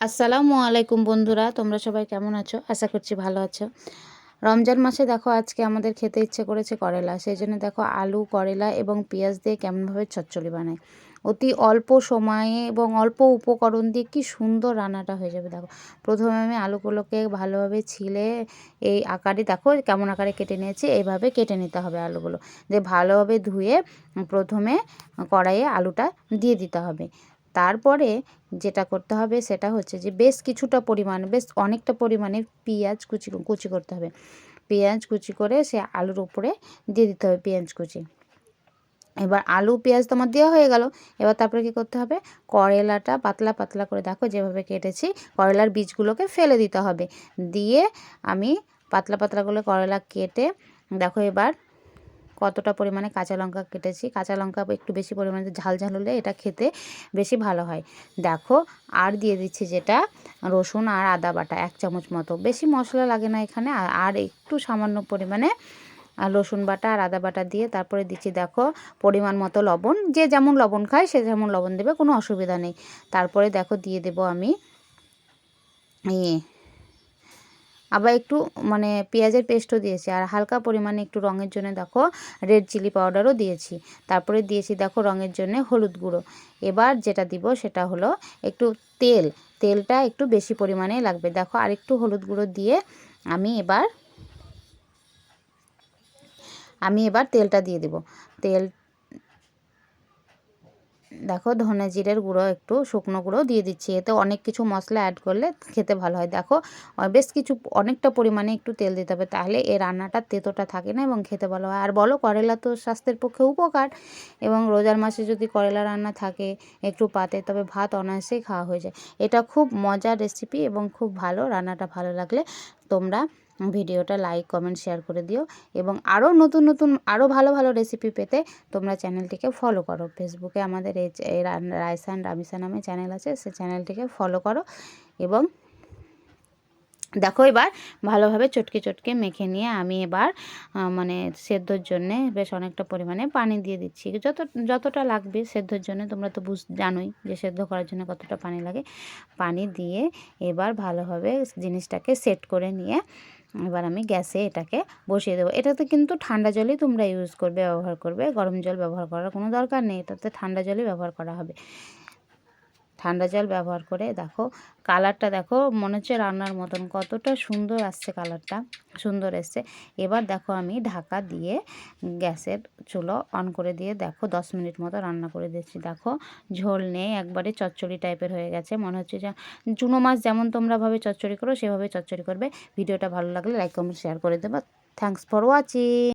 আসসালামু আলাইকুম বন্ধুরা, তোমরা সবাই কেমন আছো? আশা করছি ভালো আছো। রমজান মাসে দেখো আজকে আমাদের খেতে ইচ্ছে করেছে করলা, সেই জন্য দেখো আলু, করলা এবং পেঁয়াজ দিয়ে কেমনভাবে চচ্চড়ি বানাই। অতি অল্প সময়ে এবং অল্প উপকরণ দিয়ে কি সুন্দর রান্নাটা হয়ে যাবে। দেখো প্রথমে আমি আলুগুলোকে ভালোভাবে ছিলে এই আকারে, দেখো কেমন আকারে কেটে নিয়েছি, এইভাবে কেটে নিতে হবে আলুগুলো। দিয়ে ভালোভাবে ধুয়ে প্রথমে কড়াইয়ে আলুটা দিয়ে দিতে হবে। তারপরে যেটা করতে হবে সেটা হচ্ছে যে বেশ কিছুটা পরিমাণ, বেশ অনেকটা পরিমাণে পেঁয়াজ কুচি কুচি করতে হবে। পেঁয়াজ কুচি করে সে আলুর উপরে দিয়ে দিতে হবে পেঁয়াজ কুচি। এবার আলু পেঁয়াজ তো আমার দেওয়া হয়ে গেল। এবার তারপরে কী করতে হবে, করলাটা পাতলা পাতলা করে দেখো যেভাবে কেটেছি, করলার বীজগুলোকে ফেলে দিতে হবে। দিয়ে আমি পাতলা পাতলা করে করলা কেটে দেখো এবার কতটা পরিমাণে কাঁচা লঙ্কা কেটেছি। কাঁচা লঙ্কা একটু বেশি পরিমাণে ঝাল ঝাল হলে এটা খেতে বেশি ভালো হয়। দেখো আর দিয়ে দিচ্ছি যেটা রসুন আর আদা বাটা 1 চামচ মতো, বেশি মশলা লাগে না এখানে। আর একটু সামান্য পরিমাণে রসুন বাটা আর আদা বাটা দিয়ে তারপরে দিচ্ছি দেখো পরিমাণ মতো লবণ। যে যেমন লবণ খায় সে যেমন লবণ দেবে, কোনো অসুবিধা নেই। তারপরে দেখো দিয়ে দেবো আমি আবার একটু মানে পেঁয়াজের পেস্টও দিয়েছি, আর হালকা পরিমাণে একটু রঙের জন্য দেখো রেড চিলি পাউডারও দিয়েছি। তারপরে দিয়েছি দেখো রঙের জন্য হলুদ গুঁড়ো। এবার যেটা দিব সেটা হলো একটু তেলটা একটু বেশি পরিমাণে লাগবে। দেখো আর একটু হলুদ গুঁড়ো দিয়ে আমি এবার তেলটা দিয়ে দেব। তেল দেখো ধনে জিরের গুঁড়ো, একটু শুকনো গুঁড়ো দিয়ে দিচ্ছি। এতে অনেক কিছু মশলা অ্যাড করলে খেতে ভালো হয়। দেখো বেশ কিছু অনেকটা পরিমাণে একটু তেল দিতে হবে, তাহলে এই রান্নাটা তেতোটা থাকে না এবং খেতে ভালো হয়। আর বলো, করলা তো স্বাস্থ্যের পক্ষে উপকার, এবং রোজার মাসে যদি করলা রান্না থাকে একটু পাতে, তবে ভাত অনায়াসেই খাওয়া হয়ে যায়। এটা খুব মজার রেসিপি এবং খুব ভালো। রান্নাটা ভালো লাগলে তোমরা ভিডিওটা লাইক কমেন্ট শেয়ার করে দিও, এবং আরও নতুন নতুন আরও ভালো ভালো রেসিপি পেতে তোমরা চ্যানেলটিকে ফলো করো। ফেসবুকে আমাদের এই রাইসা অ্যান্ড রামিসা নামে চ্যানেল আছে, সে চ্যানেলটিকে ফলো করো। এবং দেখো এবার ভালোভাবে চটকে চটকে মেখে নিয়ে আমি এবার মানে সেদ্ধর জন্যে বেশ অনেকটা পরিমাণে পানি দিয়ে দিচ্ছি। যতটা লাগবে সেদ্ধর জন্য, তোমরা তো জানোই যে সেদ্ধ করার জন্য কতটা পানি লাগে। পানি দিয়ে এবার ভালোভাবে জিনিসটাকে সেট করে নিয়ে এবার আমি গ্যাসে এটাকে বসিয়ে দেবো। এটাতে কিন্তু ঠান্ডা জলই তোমরা ব্যবহার করবে, গরম জল ব্যবহার করার কোনো দরকার নেই। এটাতে ঠান্ডা জলই ব্যবহার করা হবে। ঠান্ডা জল ব্যবহার করে দেখো কালারটা দেখো মনে হচ্ছে রান্নার মতন, কতটা সুন্দর আসছে, কালারটা সুন্দর এসছে। এবার দেখো আমি ঢাকা দিয়ে গ্যাসের চুলো অন করে দিয়ে দেখো 10 মিনিট মতো রান্না করে দিচ্ছি। দেখো ঝোল নেই, একবারে চচ্চড়ি টাইপের হয়ে গেছে। মনে হচ্ছে যে চুনো মাছ যেমন তোমরা ভাবে চচ্চড়ি করো সেভাবে চচ্চড়ি করবে। ভিডিওটা ভালো লাগলে লাইক কমেন্ট শেয়ার করে দেবো। Thanks for watching.